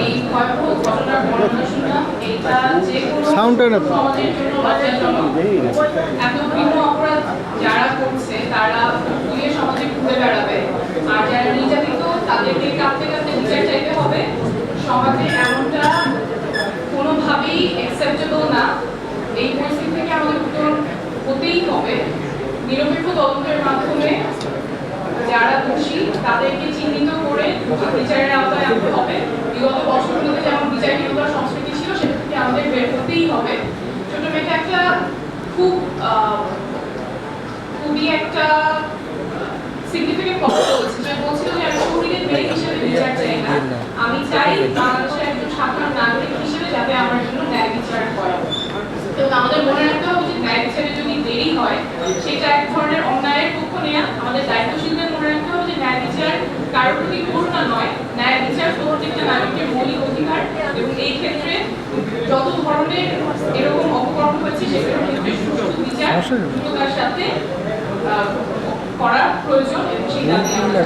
এই ভয়াবহ ঘটনার বর্ণনা শুনলাম। এটা যে কোনো সমাজের জন্য লজ্জাজনক। এত ভিন্ন অপরাধ যারা করছে তারা পুলিশ সমাজে ঘুরে বেড়াবে, আর যারা নির্যাতিত তাদেরকে কাঁদতে কাঁদতে বিচার চাইতে হবে। সমাজে এমনটা কোনোভাবেই অ্যাকসেপ্টেবল না। এই পরিস্থিতি থেকে আমাদের উত্তরণ হতেই হবে। নিরপেক্ষ তদন্তের মাধ্যমে যারা দোষী তাদেরকে চিহ্নিত করে বিচারের আওতায় আনতে হবে। বিগত বছরগুলোতে যেমন বিচারহীনতার সংস্কৃতি ছিল, সেটা থেকে আমাদের বের হতেই হবে। ছোট মেয়েটা একটা খুবই একটা সিগনিফিকেন্ট কথা বলছে, যে বলছিল যে আমি শহীদের মেয়ে হিসেবে বিচার চাই না, আমি চাই বাংলাদেশের একজন সাধারণ নাগরিক হিসেবে যাতে আমার জন্য ন্যায় বিচার হয়। এবং আমাদের মনে রাখতে হবে যে ন্যায় বিচারে যদি দেরি হয় সেটা এক ধরনের অন্যায়ের পক্ষ নেয়া। আমাদের দায়িত্বশীলদের মনে রাখতে হবে যে ন্যায় বিচার কারোর প্রতি করুণা নয়, ন্যায় বিচার প্রত্যেকটা নাগরিকের মৌলিক অধিকার। এবং এই ক্ষেত্রে যত ধরনের এরকম অপকর্ম হচ্ছে সেগুলোর ক্ষেত্রে সুষ্ঠু বিচার দ্রুততার সাথে করা প্রয়োজন, এবং সেই দাবি আমরা